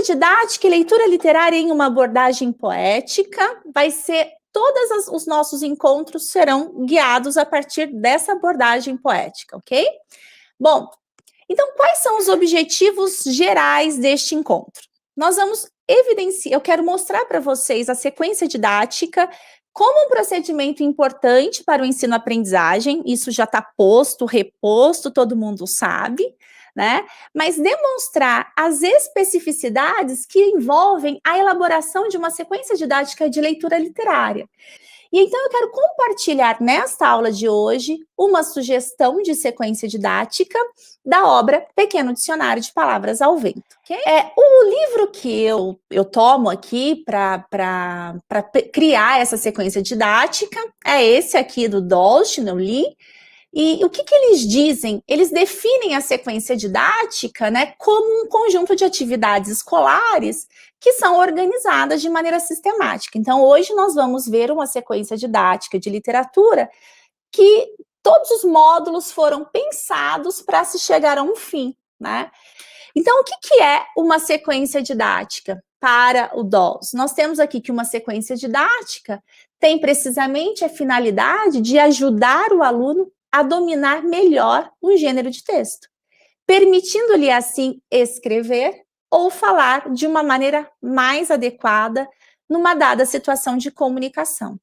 didática e leitura literária em uma abordagem poética vai ser, os nossos encontros serão guiados a partir dessa abordagem poética, ok? Bom, então quais são os objetivos gerais deste encontro? Nós vamos evidenciar, eu quero mostrar para vocês a sequência didática como um procedimento importante para o ensino-aprendizagem, isso já está posto, reposto, todo mundo sabe, né? Mas demonstrar as especificidades que envolvem a elaboração de uma sequência didática de leitura literária. E então eu quero compartilhar nesta aula de hoje uma sugestão de sequência didática da obra Pequeno Dicionário de Palavras ao Vento. Okay? O livro que eu tomo aqui para criar essa sequência didática é esse aqui do Dolch, eu li. E o que eles dizem? Eles definem a sequência didática, né, como um conjunto de atividades escolares que são organizadas de maneira sistemática. Então, hoje nós vamos ver uma sequência didática de literatura que todos os módulos foram pensados para se chegar a um fim, né? Então, o que é uma sequência didática para o DOLS? Nós temos aqui que uma sequência didática tem precisamente a finalidade de ajudar o aluno a dominar melhor um gênero de texto, permitindo-lhe assim escrever ou falar de uma maneira mais adequada numa dada situação de comunicação.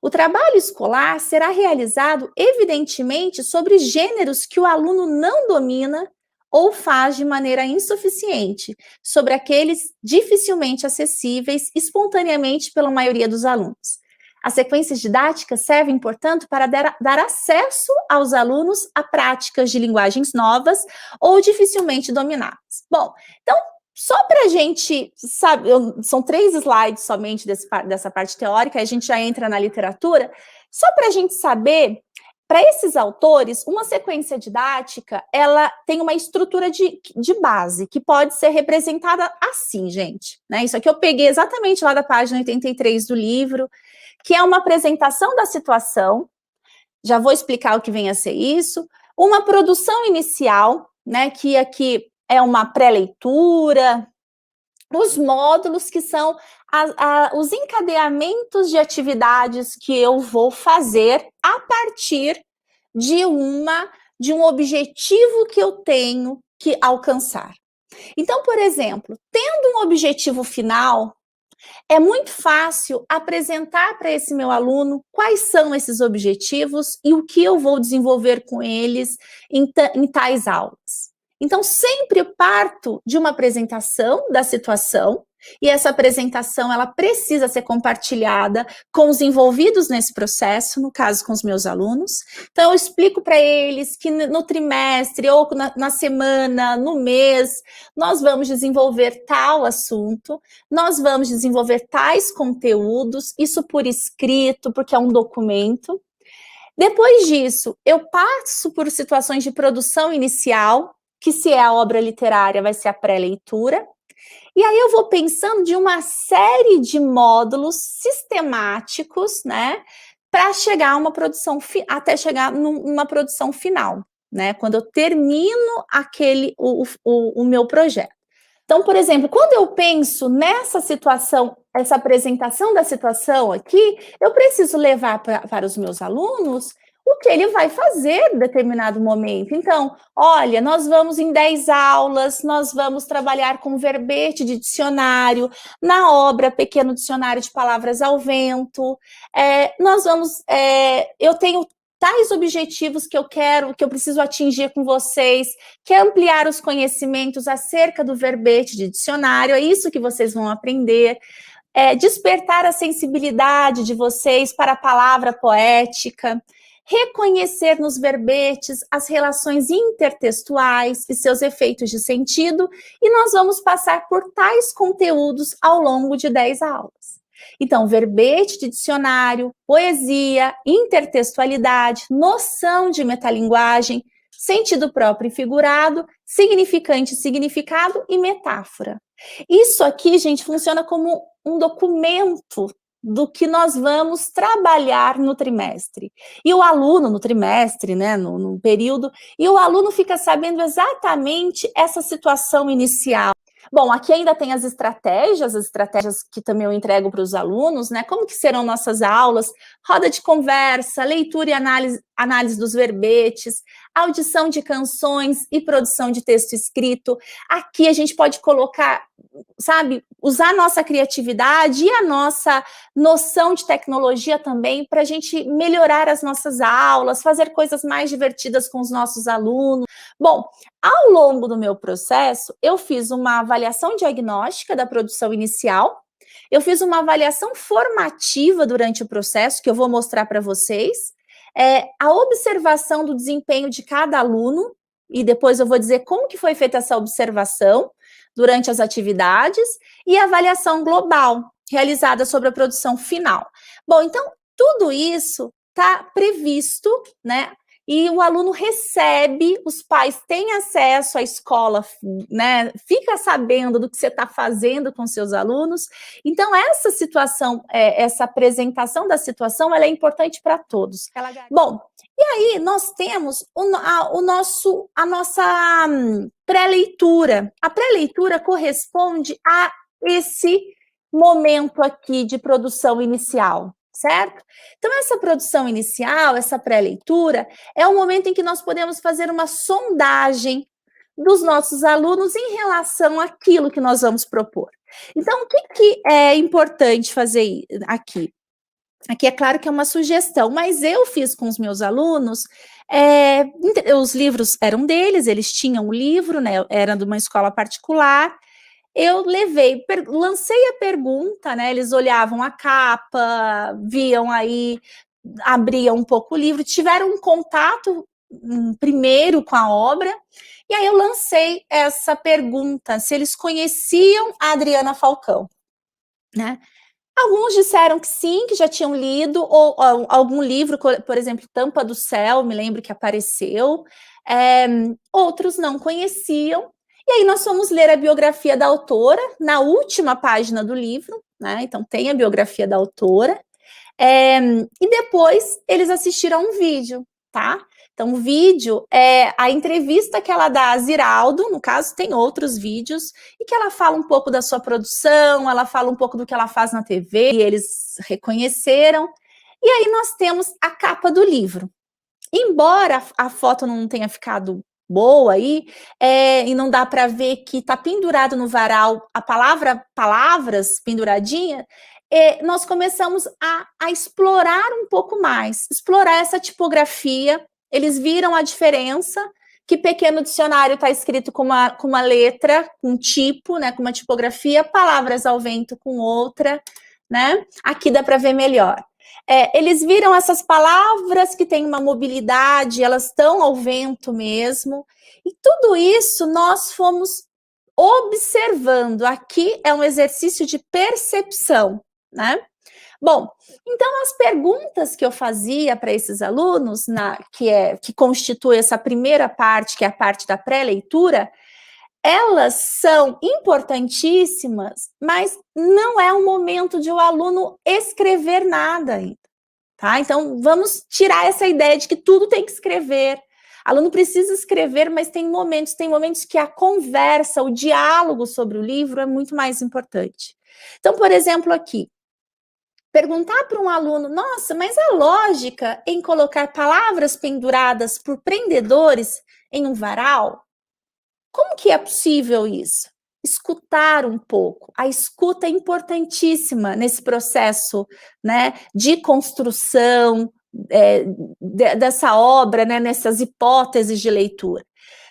O trabalho escolar será realizado, evidentemente, sobre gêneros que o aluno não domina ou faz de maneira insuficiente, sobre aqueles dificilmente acessíveis espontaneamente pela maioria dos alunos. As sequências didáticas servem, portanto, para dar acesso aos alunos a práticas de linguagens novas ou dificilmente dominadas. Bom, então, só para a gente saber, são 3 slides somente dessa parte teórica, a gente já entra na literatura, só para a gente saber, para esses autores, uma sequência didática, ela tem uma estrutura de base, que pode ser representada assim, gente, né? Isso aqui eu peguei exatamente lá da página 83 do livro, que é uma apresentação da situação, já vou explicar o que vem a ser isso, uma produção inicial, né, que aqui é uma pré-leitura, os módulos que são os encadeamentos de atividades que eu vou fazer a partir de um objetivo que eu tenho que alcançar. Então, por exemplo, tendo um objetivo final, é muito fácil apresentar para esse meu aluno quais são esses objetivos e o que eu vou desenvolver com eles em tais aulas. Então, sempre eu parto de uma apresentação da situação, e essa apresentação ela precisa ser compartilhada com os envolvidos nesse processo, no caso com os meus alunos. Então eu explico para eles que no trimestre ou na semana, no mês, nós vamos desenvolver tal assunto, nós vamos desenvolver tais conteúdos, isso por escrito, porque é um documento. Depois disso, eu passo por situações de produção inicial, que se é a obra literária vai ser a pré-leitura, e aí eu vou pensando de uma série de módulos sistemáticos, né, para chegar a uma produção, até chegar numa produção final, né, quando eu termino o meu projeto. Então, por exemplo, quando eu penso nessa situação, essa apresentação da situação aqui, eu preciso levar para os meus alunos o que ele vai fazer em determinado momento. Então, olha, nós vamos em 10 aulas, nós vamos trabalhar com verbete de dicionário, na obra Pequeno Dicionário de Palavras ao Vento, eu tenho tais objetivos que eu preciso atingir com vocês, que é ampliar os conhecimentos acerca do verbete de dicionário, é isso que vocês vão aprender, despertar a sensibilidade de vocês para a palavra poética, reconhecer nos verbetes as relações intertextuais e seus efeitos de sentido, e nós vamos passar por tais conteúdos ao longo de 10 aulas. Então, verbete de dicionário, poesia, intertextualidade, noção de metalinguagem, sentido próprio e figurado, significante, significado e metáfora. Isso aqui, gente, funciona como um documento do que nós vamos trabalhar no trimestre. E o aluno, no trimestre, né, no período, e o aluno fica sabendo exatamente essa situação inicial. Bom, aqui ainda tem as estratégias que também eu entrego para os alunos, né? Como que serão nossas aulas, roda de conversa, leitura e análise dos verbetes, audição de canções e produção de texto escrito. Aqui a gente pode colocar, sabe, usar a nossa criatividade e a nossa noção de tecnologia também para a gente melhorar as nossas aulas, fazer coisas mais divertidas com os nossos alunos. Bom, ao longo do meu processo, eu fiz uma avaliação diagnóstica da produção inicial, eu fiz uma avaliação formativa durante o processo, que eu vou mostrar para vocês, a observação do desempenho de cada aluno, e depois eu vou dizer como que foi feita essa observação durante as atividades, e a avaliação global, realizada sobre a produção final. Bom, então, tudo isso está previsto, né? E o aluno recebe, os pais têm acesso à escola, né? Fica sabendo do que você está fazendo com seus alunos. Então, essa situação, essa apresentação da situação, ela é importante para todos. Bom, e aí nós temos a nossa pré-leitura. A pré-leitura corresponde a esse momento aqui de produção inicial, certo? Então, essa produção inicial, essa pré-leitura, é o momento em que nós podemos fazer uma sondagem dos nossos alunos em relação àquilo que nós vamos propor. Então, o que é importante fazer aqui? Aqui é claro que é uma sugestão, mas eu fiz com os meus alunos, os livros eram deles, eles tinham um livro, né, era de uma escola particular. Eu lancei a pergunta, né? Eles olhavam a capa, viam aí, abriam um pouco o livro, tiveram um contato primeiro com a obra, e aí eu lancei essa pergunta, se eles conheciam a Adriana Falcão, né? Alguns disseram que sim, que já tinham lido, ou algum livro, por exemplo, Tampa do Céu, me lembro que apareceu, outros não conheciam. E aí nós fomos ler a biografia da autora, na última página do livro, né? Então tem a biografia da autora, e depois eles assistiram um vídeo, tá? Então o vídeo é a entrevista que ela dá a Ziraldo, no caso tem outros vídeos, e que ela fala um pouco da sua produção, ela fala um pouco do que ela faz na TV, e eles reconheceram. E aí nós temos a capa do livro. Embora a foto não tenha ficado boa aí, e não dá para ver que está pendurado no varal a palavra palavras penduradinha, nós começamos a explorar um pouco mais, explorar essa tipografia. Eles viram a diferença, que pequeno dicionário está escrito com uma letra, com um tipo, né, com uma tipografia, palavras ao vento com outra, né? Aqui dá para ver melhor. Eles viram essas palavras que têm uma mobilidade, elas estão ao vento mesmo, e tudo isso nós fomos observando. Aqui é um exercício de percepção, né? Bom, então as perguntas que eu fazia para esses alunos, que constitui essa primeira parte, que é a parte da pré-leitura, elas são importantíssimas, mas não é o momento de o aluno escrever nada ainda, tá? Então, vamos tirar essa ideia de que tudo tem que escrever. O aluno precisa escrever, mas tem momentos que a conversa, o diálogo sobre o livro é muito mais importante. Então, por exemplo, aqui, perguntar para um aluno, nossa, mas a lógica em colocar palavras penduradas por prendedores em um varal? Como que é possível isso? Escutar um pouco. A escuta é importantíssima nesse processo, né, de construção dessa obra, né, nessas hipóteses de leitura.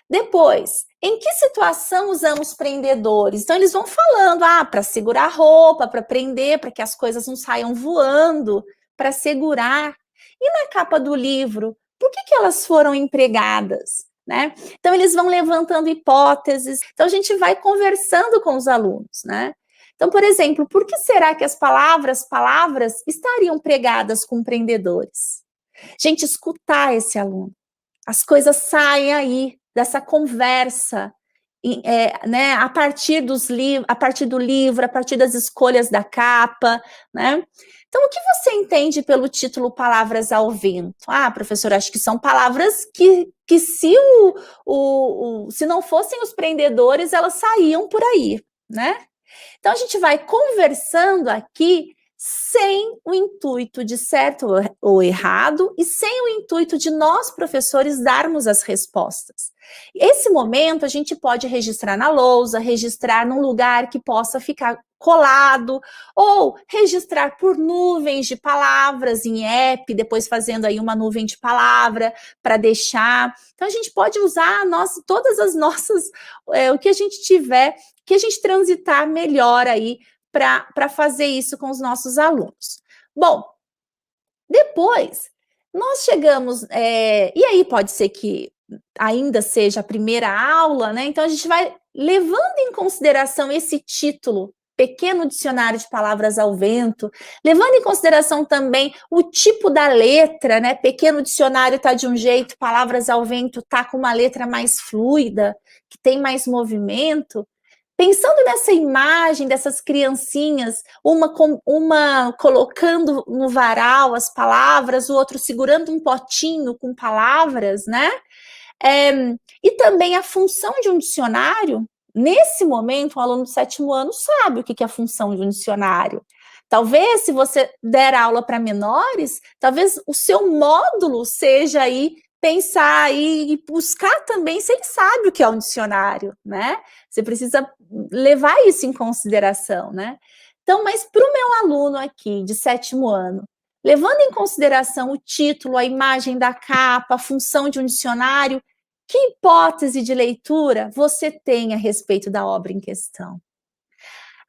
Depois, em que situação usamos prendedores? Então, eles vão falando, para segurar a roupa, para prender, para que as coisas não saiam voando, para segurar. E na capa do livro, por que elas foram empregadas? Né? Então, eles vão levantando hipóteses. Então, a gente vai conversando com os alunos, né? Então, por exemplo, por que será que as palavras estariam pregadas com prendedores? Gente, escutar esse aluno. As coisas saem aí, dessa conversa, né, a partir do livro, a partir das escolhas da capa, né? Então, o que você entende pelo título Palavras ao Vento? Professora, acho que são palavras que se não fossem os prendedores, elas saíam por aí, né? Então, a gente vai conversando aqui sem o intuito de certo ou errado e sem o intuito de nós, professores, darmos as respostas. Esse momento a gente pode registrar na lousa, registrar num lugar que possa ficar colado, ou registrar por nuvens de palavras em app, depois fazendo aí uma nuvem de palavra para deixar. Então, a gente pode usar todas as nossas, o que a gente tiver, que a gente transitar melhor aí para fazer isso com os nossos alunos. Bom, depois nós chegamos, e aí pode ser que ainda seja a primeira aula, né? Então a gente vai levando em consideração esse título, Pequeno Dicionário de Palavras ao Vento, levando em consideração também o tipo da letra, né? Pequeno dicionário está de um jeito, Palavras ao Vento está com uma letra mais fluida, que tem mais movimento. Pensando nessa imagem dessas criancinhas, uma colocando no varal as palavras, o outro segurando um potinho com palavras, né? E também a função de um dicionário, nesse momento, um aluno do 7º ano sabe o que é a função de um dicionário. Talvez, se você der aula para menores, talvez o seu módulo seja aí pensar e buscar também se ele sabe o que é um dicionário, né? Você precisa levar isso em consideração, né? Então, mas para o meu aluno aqui, de 7º ano, levando em consideração o título, a imagem da capa, a função de um dicionário, que hipótese de leitura você tem a respeito da obra em questão?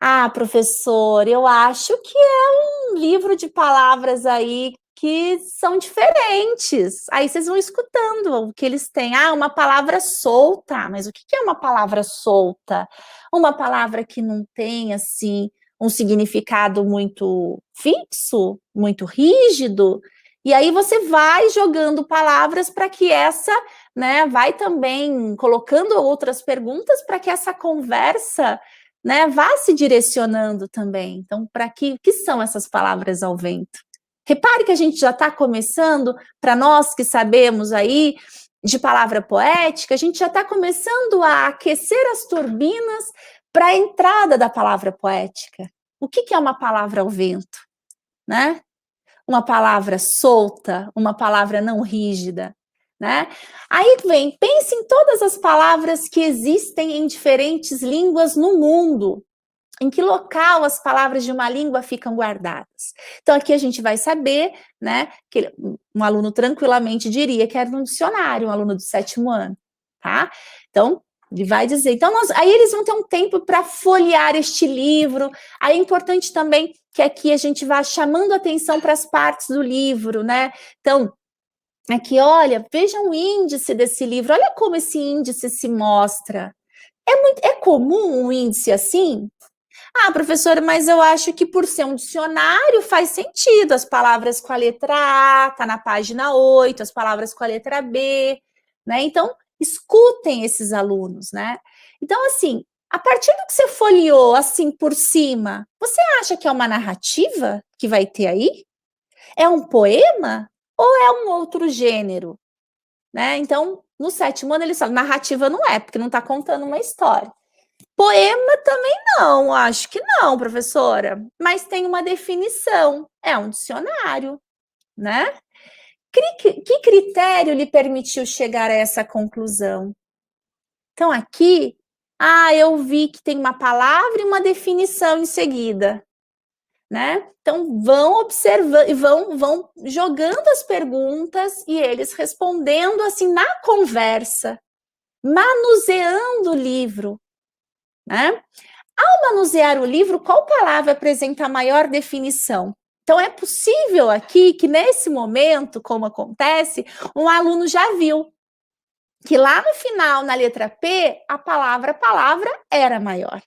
Ah, professor, eu acho que é um livro de palavras aí que são diferentes. Aí vocês vão escutando o que eles têm. Ah, uma palavra solta. Mas o que é uma palavra solta? Uma palavra que não tem, assim, um significado muito fixo, muito rígido. E aí você vai jogando palavras para que essa, né, vai também colocando outras perguntas para que essa conversa, né, vá se direcionando também. Então, para que são essas palavras ao vento? Repare que a gente já está começando, para nós que sabemos aí de palavra poética, a gente já está começando a aquecer as turbinas para a entrada da palavra poética. O que é uma palavra ao vento, né? Uma palavra solta, uma palavra não rígida, né? Aí vem, pense em todas as palavras que existem em diferentes línguas no mundo. Em que local as palavras de uma língua ficam guardadas? Então, aqui a gente vai saber, né, que um aluno tranquilamente diria que era no dicionário, um aluno do 7º ano, tá? Então, ele vai dizer. Então, aí eles vão ter um tempo para folhear este livro. Aí é importante também que aqui a gente vá chamando atenção para as partes do livro, né? Então, aqui, olha, vejam o índice desse livro, olha como esse índice se mostra. É comum um índice assim? Ah, professora, mas eu acho que por ser um dicionário faz sentido. As palavras com a letra A, tá na página 8, as palavras com a letra B, né? Então, escutem esses alunos, né? Então, assim, a partir do que você folheou, assim, por cima, você acha que é uma narrativa que vai ter aí? É um poema? Ou é um outro gênero? Né? Então, no 7º ano, eles falam, narrativa não é, porque não está contando uma história. Poema também não, acho que não, professora. Mas tem uma definição, é um dicionário, né? Que critério lhe permitiu chegar a essa conclusão? Então, aqui, eu vi que tem uma palavra e uma definição em seguida, né? Então, vão observando e vão jogando as perguntas e eles respondendo assim na conversa, manuseando o livro, né? Ao manusear o livro, qual palavra apresenta a maior definição? Então, é possível aqui que, nesse momento, como acontece, um aluno já viu que lá no final, na letra P, a palavra era maior.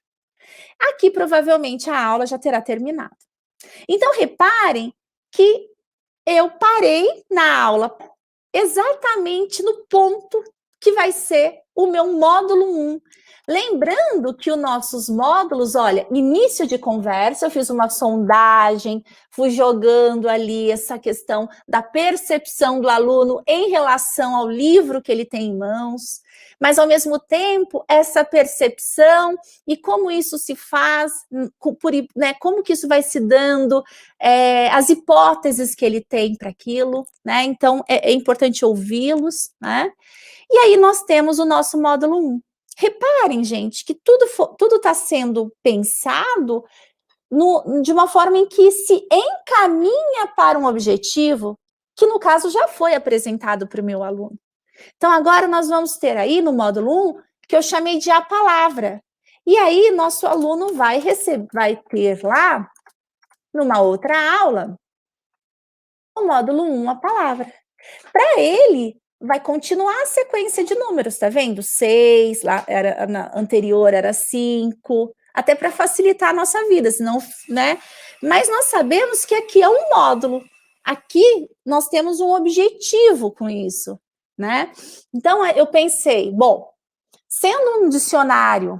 Aqui, provavelmente, a aula já terá terminado. Então, reparem que eu parei na aula exatamente no ponto que vai ser o meu módulo 1. Lembrando que os nossos módulos, olha, início de conversa, eu fiz uma sondagem, fui jogando ali essa questão da percepção do aluno em relação ao livro que ele tem em mãos, mas ao mesmo tempo, essa percepção e como isso se faz, né, como que isso vai se dando, as hipóteses que ele tem para aquilo, né? Então, é importante ouvi-los, né? E aí nós temos o nosso módulo 1. Reparem, gente, que tudo está sendo pensado de uma forma em que se encaminha para um objetivo que, no caso, já foi apresentado para o meu aluno. Então, agora nós vamos ter aí no módulo 1, que eu chamei de a palavra. E aí, nosso aluno vai ter lá, numa outra aula, o módulo 1, a palavra. Para ele, vai continuar a sequência de números, tá vendo? 6, lá na anterior era 5, até para facilitar a nossa vida, senão, né? Mas nós sabemos que aqui é um módulo. Aqui nós temos um objetivo com isso, né? Então eu pensei, bom, sendo um dicionário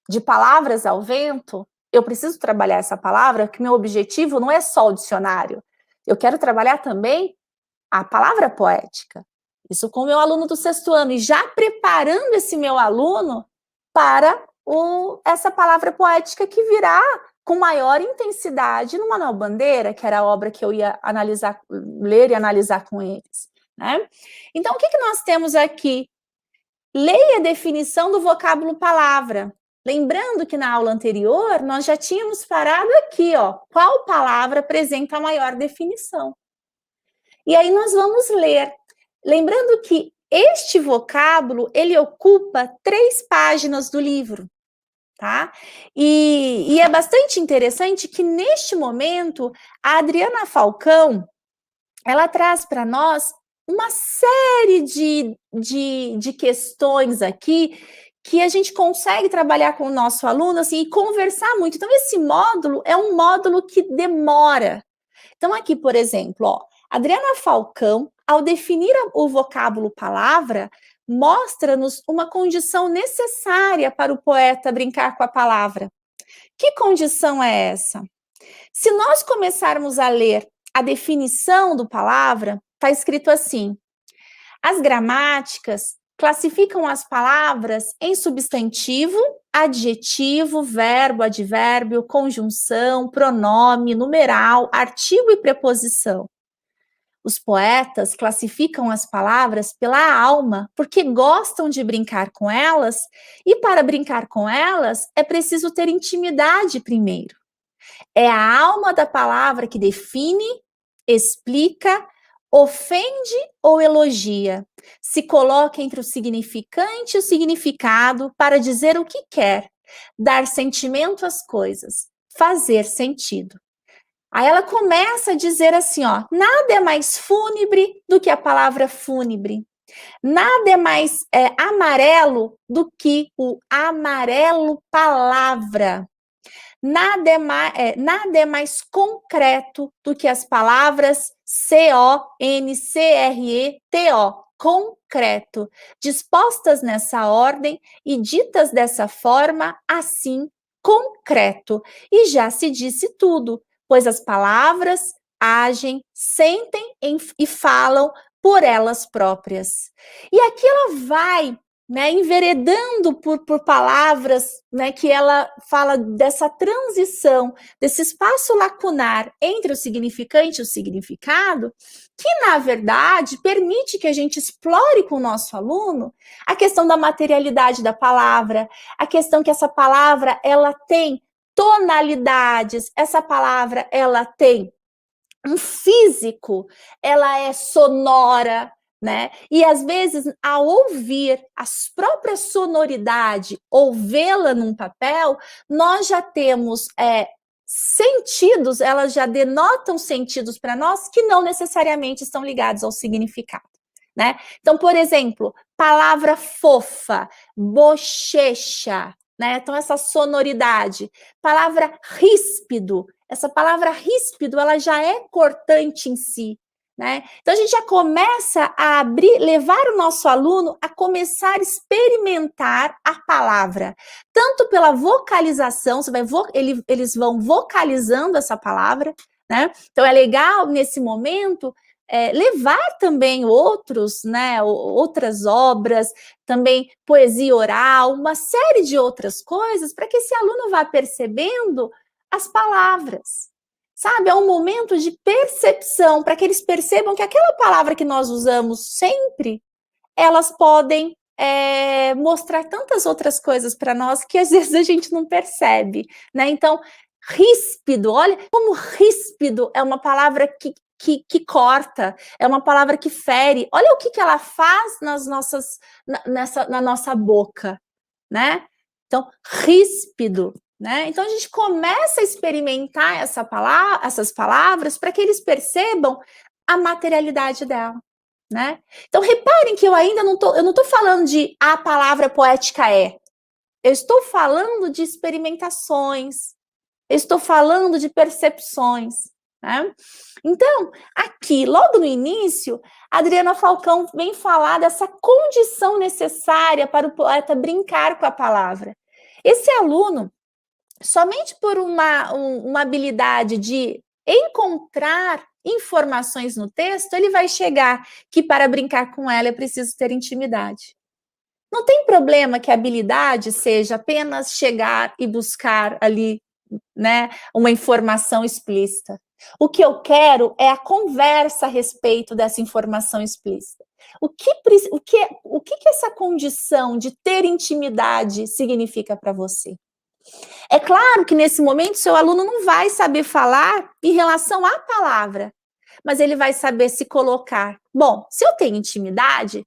de palavras ao vento, eu preciso trabalhar essa palavra, que meu objetivo não é só o dicionário. Eu quero trabalhar também a palavra poética. Isso com o meu aluno do 6º ano, e já preparando esse meu aluno para essa palavra poética que virá com maior intensidade no Manuel Bandeira, que era a obra que eu ia ler e analisar com eles, né? Então, o que nós temos aqui? Leia a definição do vocábulo palavra. Lembrando que na aula anterior, nós já tínhamos parado aqui, ó, qual palavra apresenta a maior definição. E aí nós vamos ler. Lembrando que este vocábulo, ele ocupa 3 páginas do livro, tá? E é bastante interessante que, neste momento, a Adriana Falcão, ela traz para nós uma série de questões aqui que a gente consegue trabalhar com o nosso aluno, assim, e conversar muito. Então, esse módulo é um módulo que demora. Então, aqui, por exemplo, ó, Adriana Falcão, ao definir o vocábulo palavra, mostra-nos uma condição necessária para o poeta brincar com a palavra. Que condição é essa? Se nós começarmos a ler a definição do palavra, está escrito assim: as gramáticas classificam as palavras em substantivo, adjetivo, verbo, advérbio, conjunção, pronome, numeral, artigo e preposição. Os poetas classificam as palavras pela alma, porque gostam de brincar com elas, e para brincar com elas é preciso ter intimidade primeiro. É a alma da palavra que define, explica, ofende ou elogia. Se coloca entre o significante e o significado para dizer o que quer, dar sentimento às coisas, fazer sentido. Aí ela começa a dizer assim, ó, nada é mais fúnebre do que a palavra fúnebre. Nada é mais amarelo do que o amarelo palavra. Nada é mais concreto do que as palavras C-O-N-C-R-E-T-O, concreto, dispostas nessa ordem e ditas dessa forma, assim, concreto. E já se disse tudo, pois as palavras agem, sentem e falam por elas próprias. E aqui ela vai, né, enveredando por palavras, né, que ela fala dessa transição, desse espaço lacunar entre o significante e o significado, que, na verdade, permite que a gente explore com o nosso aluno a questão da materialidade da palavra, a questão que essa palavra ela tem tonalidades, essa palavra ela tem um físico, ela é sonora, né? E às vezes, ao ouvir a própria sonoridade ou vê-la num papel, nós já temos sentidos, elas já denotam sentidos para nós que não necessariamente estão ligados ao significado, né? Então, por exemplo, palavra fofa, bochecha, né? Então, essa sonoridade. Palavra ríspido, essa palavra ríspido, ela já é cortante em si, né? Então, a gente já começa a levar o nosso aluno a começar a experimentar a palavra, tanto pela vocalização, eles vão vocalizando essa palavra, né? Então, é legal, nesse momento, levar também outros, né, outras obras, também poesia oral, uma série de outras coisas, para que esse aluno vá percebendo as palavras. Sabe, é um momento de percepção, para que eles percebam que aquela palavra que nós usamos sempre, elas podem mostrar tantas outras coisas para nós que às vezes a gente não percebe, né? Então, ríspido, olha como ríspido é uma palavra que corta, é uma palavra que fere. Olha o que ela faz na nossa boca, né? Então, ríspido. Né? Então, a gente começa a experimentar essas palavras para que eles percebam a materialidade dela. Né? Então, reparem que eu ainda não estou falando de a palavra poética é. Eu estou falando de experimentações, eu estou falando de percepções. Né? Então, aqui, logo no início, a Adriana Falcão vem falar dessa condição necessária para o poeta brincar com a palavra. Esse aluno, somente por uma habilidade de encontrar informações no texto, ele vai chegar que para brincar com ela é preciso ter intimidade. Não tem problema que a habilidade seja apenas chegar e buscar ali, né, uma informação explícita. O que eu quero é a conversa a respeito dessa informação explícita. O que essa condição de ter intimidade significa para você? É claro que nesse momento seu aluno não vai saber falar em relação à palavra, mas ele vai saber se colocar. Bom, se eu tenho intimidade,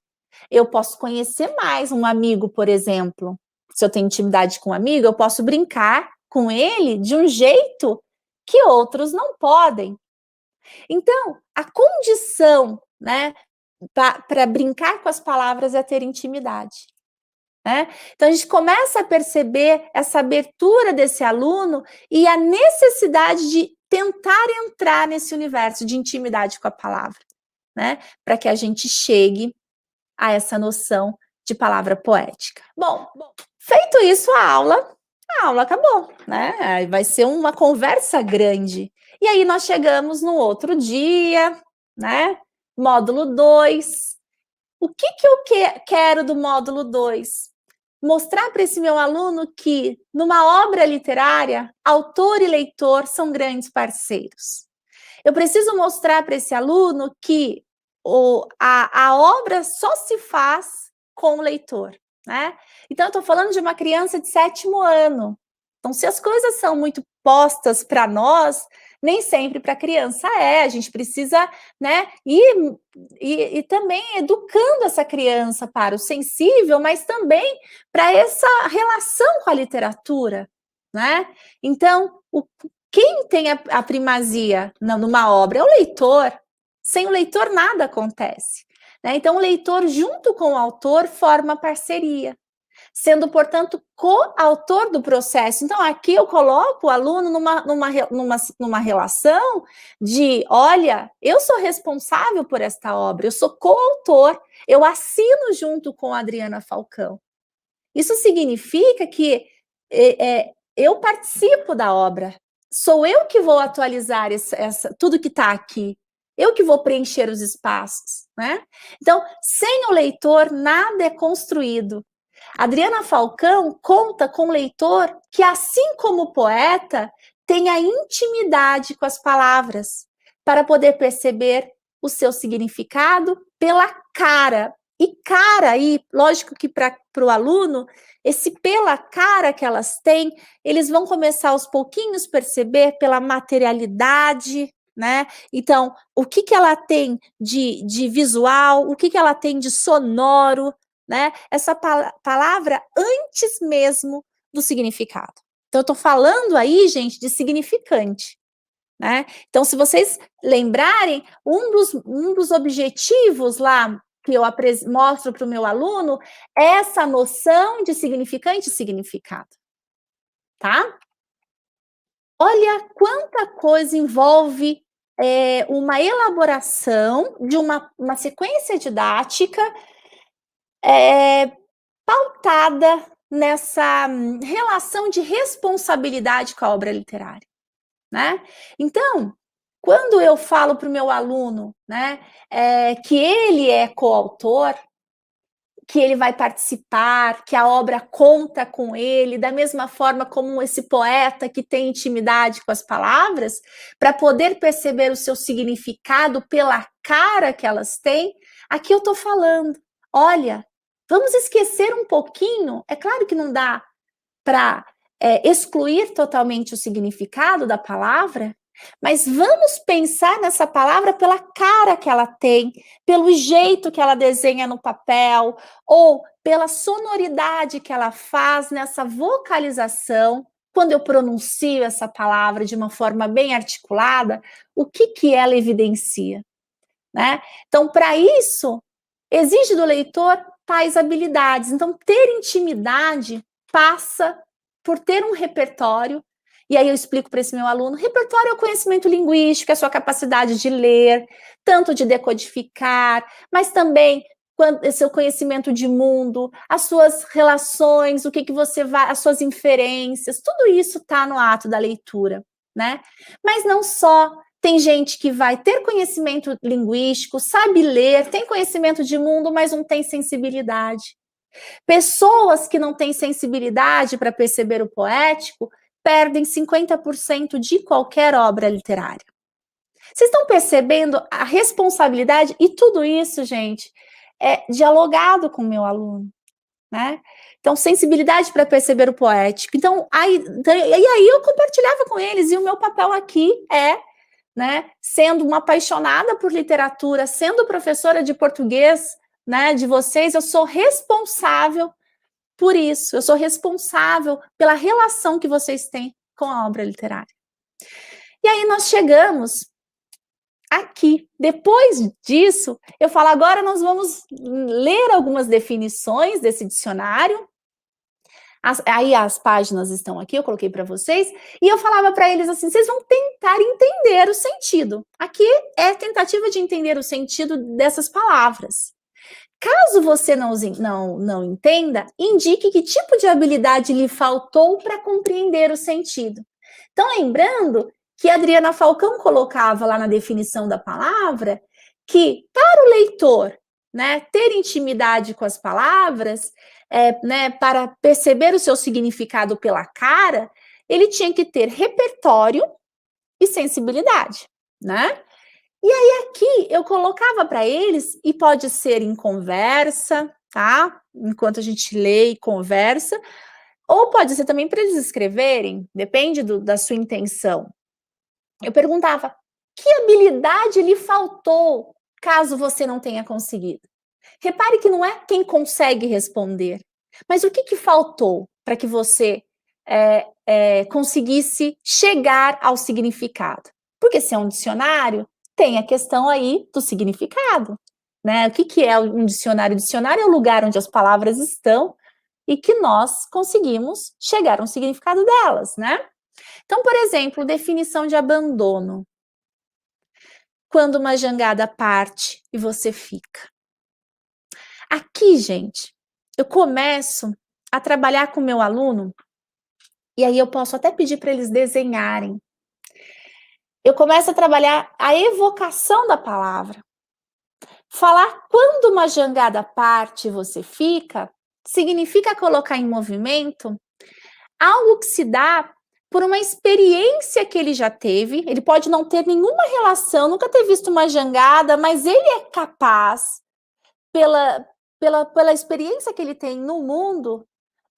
eu posso conhecer mais um amigo, por exemplo. Se eu tenho intimidade com um amigo, eu posso brincar com ele de um jeito que outros não podem. Então, a condição, né, para brincar com as palavras é ter intimidade. Né? Então, a gente começa a perceber essa abertura desse aluno e a necessidade de tentar entrar nesse universo de intimidade com a palavra, né? Para que a gente chegue a essa noção de palavra poética. Bom, feito isso a aula acabou, né? Aí vai ser uma conversa grande. E aí nós chegamos no outro dia, né? Módulo 2. O que eu quero do módulo 2? Mostrar para esse meu aluno que, numa obra literária, autor e leitor são grandes parceiros. Eu preciso mostrar para esse aluno que a obra só se faz com o leitor. Né? Então, eu estou falando de uma criança de 7º ano. Então, se as coisas são muito postas para nós, nem sempre para a criança a gente precisa, né, ir também educando essa criança para o sensível, mas também para essa relação com a literatura, né? Então, quem tem a primazia numa obra é o leitor. Sem o leitor nada acontece. Né? Então, o leitor, junto com o autor, forma parceria, sendo, portanto, coautor do processo. Então, aqui eu coloco o aluno numa relação de, olha, eu sou responsável por esta obra, eu sou coautor, eu assino junto com a Adriana Falcão. Isso significa que eu participo da obra, sou eu que vou atualizar tudo que está aqui, eu que vou preencher os espaços, né? Então, sem o leitor, nada é construído. Adriana Falcão conta com um leitor que, assim como o poeta, tenha intimidade com as palavras, para poder perceber o seu significado pela cara. E cara aí, lógico que para o aluno, esse pela cara que elas têm, eles vão começar aos pouquinhos perceber pela materialidade, né? Então, o que ela tem de visual, o que ela tem de sonoro, né? Essa palavra antes mesmo do significado. Então, eu estou falando aí, gente, de significante. Né? Então, se vocês lembrarem, um dos objetivos lá que eu mostro para o meu aluno é essa noção de significante e significado. Tá? Olha quanta coisa envolve uma elaboração de uma sequência didática pautada nessa relação de responsabilidade com a obra literária, né? Então, quando eu falo para o meu aluno, né, que ele é coautor, que ele vai participar, que a obra conta com ele, da mesma forma como esse poeta que tem intimidade com as palavras, para poder perceber o seu significado pela cara que elas têm, aqui eu estou falando, olha, vamos esquecer um pouquinho, é claro que não dá para excluir totalmente o significado da palavra, mas vamos pensar nessa palavra pela cara que ela tem, pelo jeito que ela desenha no papel, ou pela sonoridade que ela faz nessa vocalização. Quando eu pronuncio essa palavra de uma forma bem articulada, o que ela evidencia, né? Então, para isso, exige do leitor tais habilidades. Então, ter intimidade passa por ter um repertório. E aí eu explico para esse meu aluno, repertório é o conhecimento linguístico, é a sua capacidade de ler, tanto de decodificar, mas também seu conhecimento de mundo, as suas relações, o que você vai, as suas inferências, tudo isso está no ato da leitura, né? Mas não só, tem gente que vai ter conhecimento linguístico, sabe ler, tem conhecimento de mundo, mas não tem sensibilidade. Pessoas que não têm sensibilidade para perceber o poético perdem 50% de qualquer obra literária. Vocês estão percebendo a responsabilidade? E tudo isso, gente, é dialogado com o meu aluno, né? Então, sensibilidade para perceber o poético. Então, e aí eu compartilhava com eles, e o meu papel aqui é, né, sendo uma apaixonada por literatura, sendo professora de português, né, de vocês, eu sou responsável por isso, eu sou responsável pela relação que vocês têm com a obra literária. E aí nós chegamos aqui. Depois disso, eu falo, agora nós vamos ler algumas definições desse dicionário. Aí as páginas estão aqui, eu coloquei para vocês, e eu falava para eles assim, vocês vão tentar entender o sentido. Aqui é tentativa de entender o sentido dessas palavras. Caso você não entenda, indique que tipo de habilidade lhe faltou para compreender o sentido. Então, lembrando que a Adriana Falcão colocava lá na definição da palavra que, para o leitor, né, ter intimidade com as palavras, né, para perceber o seu significado pela cara, ele tinha que ter repertório e sensibilidade, né? E aí aqui eu colocava para eles, e pode ser em conversa, tá? Enquanto a gente lê e conversa, ou pode ser também para eles escreverem, depende da sua intenção. Eu perguntava, que habilidade lhe faltou, caso você não tenha conseguido? Repare que não é quem consegue responder, mas o que faltou para que você conseguisse chegar ao significado? Porque se é um dicionário, tem a questão aí do significado, né? O que é um dicionário? O dicionário é o lugar onde as palavras estão e que nós conseguimos chegar a um significado delas, né? Então, por exemplo, definição de abandono. Quando uma jangada parte e você fica. Aqui, gente, eu começo a trabalhar com o meu aluno, e aí eu posso até pedir para eles desenharem. Eu começo a trabalhar a evocação da palavra. Falar quando uma jangada parte e você fica, significa colocar em movimento algo que se dá por uma experiência que ele já teve. Ele pode não ter nenhuma relação, nunca ter visto uma jangada, mas ele é capaz, pela experiência que ele tem no mundo,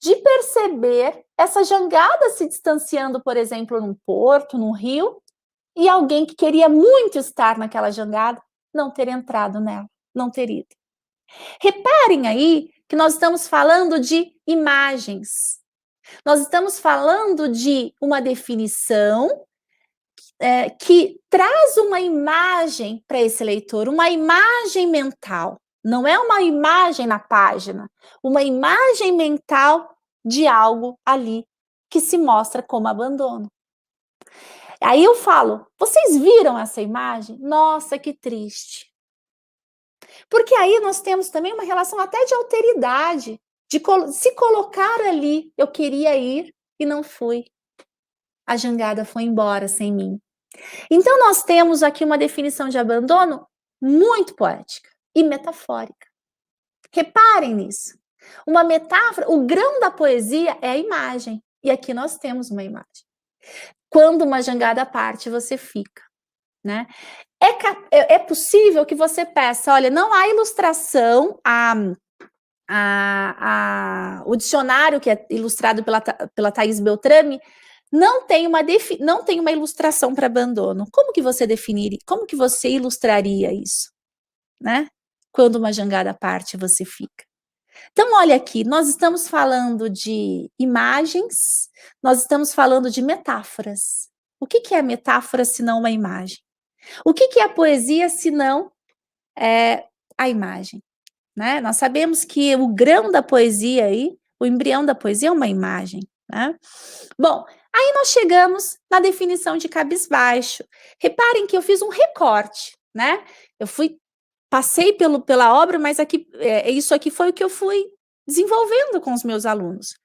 de perceber essa jangada se distanciando, por exemplo, num porto, num rio, e alguém que queria muito estar naquela jangada não ter entrado nela, não ter ido. Reparem aí que nós estamos falando de imagens. Nós estamos falando de uma definição que traz uma imagem para esse leitor, uma imagem mental. Não é uma imagem na página, uma imagem mental de algo ali que se mostra como abandono. Aí eu falo, vocês viram essa imagem? Nossa, que triste. Porque aí nós temos também uma relação até de alteridade, de se colocar ali, eu queria ir e não fui. A jangada foi embora sem mim. Então nós temos aqui uma definição de abandono muito poética e metafórica. Reparem nisso. Uma metáfora, o grão da poesia é a imagem. E aqui nós temos uma imagem. Quando uma jangada parte, você fica, né? É possível que você peça, olha, não há ilustração, o dicionário que é ilustrado pela Thaís Beltrame não tem uma ilustração para abandono. Como que você definiria, como que você ilustraria isso, né? Quando uma jangada parte, você fica. Então, olha aqui, nós estamos falando de imagens, nós estamos falando de metáforas. O que é metáfora se não uma imagem? O que é a poesia se não a imagem? Né? Nós sabemos que o grão da poesia aí, o embrião da poesia é uma imagem, né? Bom, aí nós chegamos na definição de cabisbaixo. Reparem que eu fiz um recorte, né? Passei pela obra, mas aqui, isso aqui foi o que eu fui desenvolvendo com os meus alunos.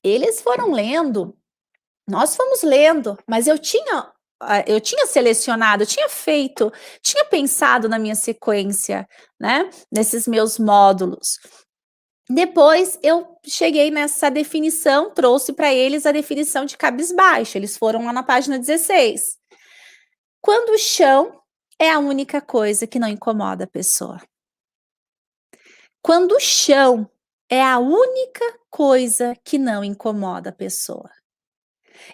Eles foram lendo, nós fomos lendo, mas eu tinha selecionado, tinha pensado na minha sequência, né, nesses meus módulos. Depois eu cheguei nessa definição, trouxe para eles a definição de cabisbaixo, eles foram lá na página 16. Quando o chão é a única coisa que não incomoda a pessoa. Quando o chão é a única coisa que não incomoda a pessoa.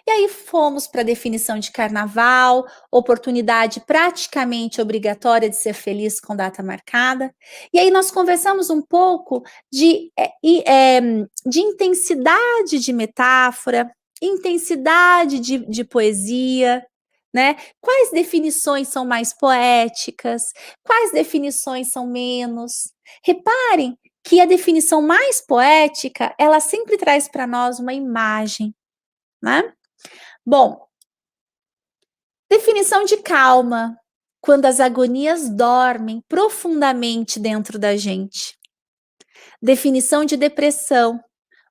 E aí fomos para a definição de carnaval, oportunidade praticamente obrigatória de ser feliz com data marcada. E aí nós conversamos um pouco de intensidade de metáfora, intensidade de poesia, né? Quais definições são mais poéticas? Quais definições são menos? Reparem que a definição mais poética, ela sempre traz para nós uma imagem, né? Bom, definição de calma, quando as agonias dormem profundamente dentro da gente. Definição de depressão,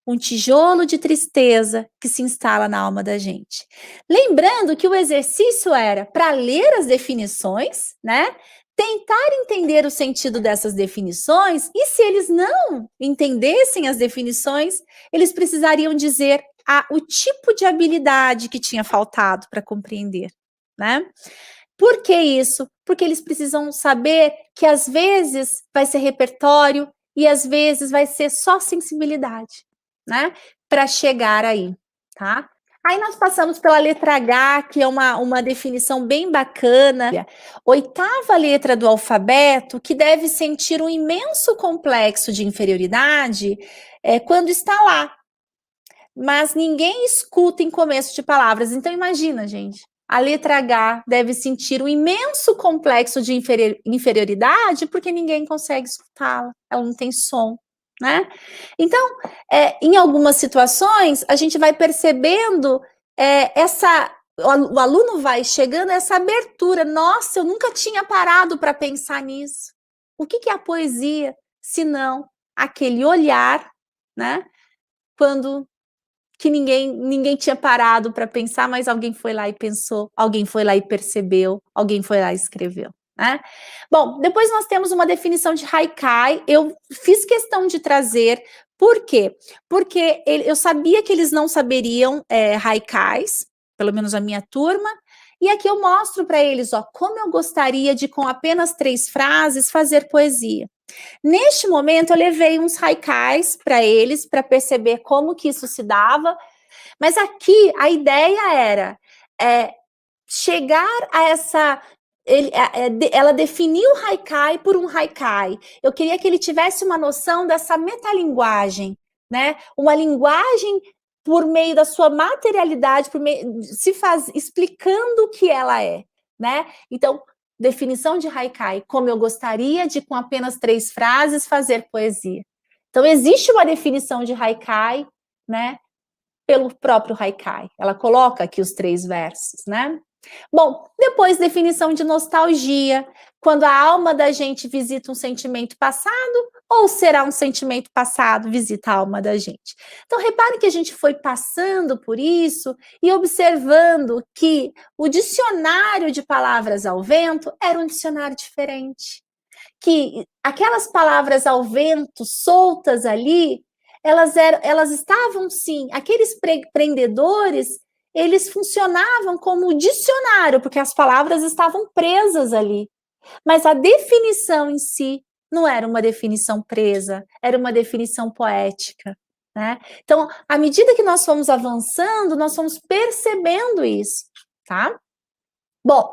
um tijolo de tristeza que se instala na alma da gente. Lembrando que o exercício era para ler as definições, né? Tentar entender o sentido dessas definições, e se eles não entendessem as definições, eles precisariam dizer o tipo de habilidade que tinha faltado para compreender, né? Por que isso? Porque eles precisam saber que às vezes vai ser repertório e às vezes vai ser só sensibilidade, né? Para chegar aí, tá? Aí nós passamos pela letra H, que é uma definição bem bacana. Oitava letra do alfabeto, que deve sentir um imenso complexo de inferioridade quando está lá. Mas ninguém escuta em começo de palavras. Então imagina, gente, a letra H deve sentir um imenso complexo de inferioridade porque ninguém consegue escutá-la. Ela não tem som, né? Então, em algumas situações, a gente vai percebendo o aluno vai chegando a essa abertura. Nossa, eu nunca tinha parado para pensar nisso. O que é a poesia, se não aquele olhar, né? Quando que ninguém tinha parado para pensar, mas alguém foi lá e pensou, alguém foi lá e percebeu, alguém foi lá e escreveu, né? Bom, depois nós temos uma definição de haikai, eu fiz questão de trazer, por quê? Porque eu sabia que eles não saberiam haikais, pelo menos a minha turma, e aqui eu mostro para eles, ó, como eu gostaria de, com apenas 3 frases, fazer poesia. Neste momento, eu levei uns haikais para eles, para perceber como que isso se dava, mas aqui a ideia era chegar a essa... ela definiu o haikai por um haikai. Eu queria que ele tivesse uma noção dessa metalinguagem, né? Uma linguagem por meio da sua materialidade, explicando o que ela é, né? Então, definição de haikai, como eu gostaria de, com apenas 3 frases, fazer poesia. Então, existe uma definição de haikai, né? pelo próprio Haikai. Ela coloca aqui os 3 versos, né? Bom, depois definição de nostalgia, quando a alma da gente visita um sentimento passado, ou será um sentimento passado visita a alma da gente. Então, repare que a gente foi passando por isso e observando que o dicionário de palavras ao vento era um dicionário diferente. Que aquelas palavras ao vento, soltas ali, elas estavam, sim, aqueles prendedores, eles funcionavam como dicionário, porque as palavras estavam presas ali. Mas a definição em si não era uma definição presa, era uma definição poética, né? Então, à medida que nós fomos avançando, nós fomos percebendo isso, tá? Bom,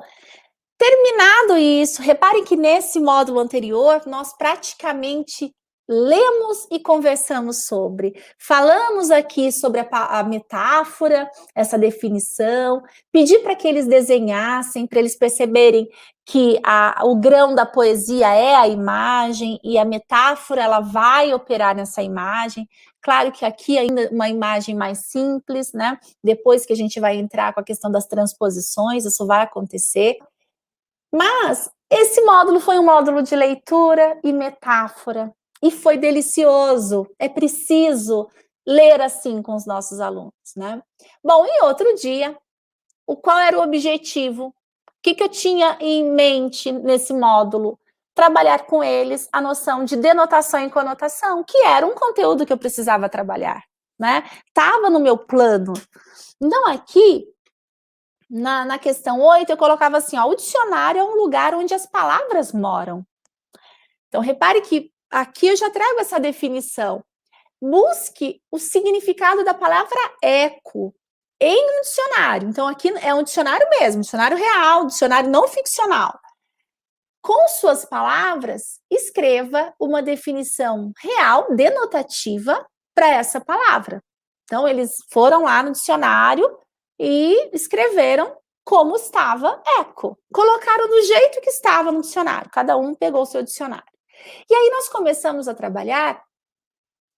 terminado isso, reparem que nesse módulo anterior, nós praticamente lemos e conversamos sobre. Falamos aqui sobre a metáfora, essa definição, pedi para que eles desenhassem, para eles perceberem que o grão da poesia é a imagem e a metáfora ela vai operar nessa imagem. Claro que aqui ainda uma imagem mais simples, né? Depois que a gente vai entrar com a questão das transposições, isso vai acontecer. Mas esse módulo foi um módulo de leitura e metáfora, e foi delicioso. É preciso ler assim com os nossos alunos, né? Bom, e outro dia, qual era o objetivo? O que eu tinha em mente nesse módulo? Trabalhar com eles a noção de denotação e conotação, que era um conteúdo que eu precisava trabalhar, né? Estava no meu plano. Então, aqui, na questão 8, eu colocava assim, ó, o dicionário é um lugar onde as palavras moram. Então, repare que aqui eu já trago essa definição. Busque o significado da palavra eco em um dicionário. Então, aqui é um dicionário mesmo, dicionário real, dicionário não ficcional. Com suas palavras, escreva uma definição real, denotativa, para essa palavra. Então, eles foram lá no dicionário e escreveram como estava eco. Colocaram do jeito que estava no dicionário, cada um pegou o seu dicionário. E aí nós começamos a trabalhar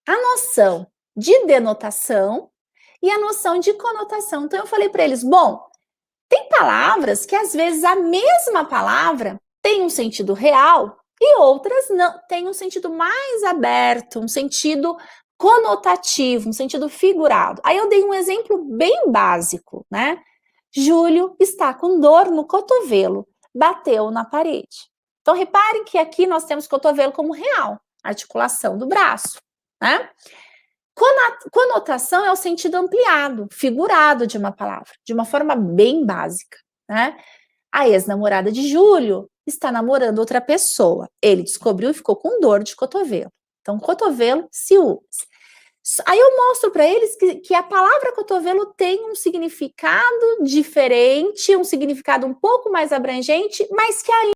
a noção de denotação e a noção de conotação. Então eu falei para eles, bom, tem palavras que às vezes a mesma palavra tem um sentido real e outras não, tem um sentido mais aberto, um sentido conotativo, um sentido figurado. Aí eu dei um exemplo bem básico, né? Júlio está com dor no cotovelo, bateu na parede. Então, reparem que aqui nós temos cotovelo como real, articulação do braço, né? Conotação é o sentido ampliado, figurado de uma palavra, de uma forma bem básica, né? A ex-namorada de Júlio está namorando outra pessoa. Ele descobriu e ficou com dor de cotovelo. Então, cotovelo, ciúmes. Aí eu mostro para eles que a palavra cotovelo tem um significado diferente, um significado um pouco mais abrangente, mas que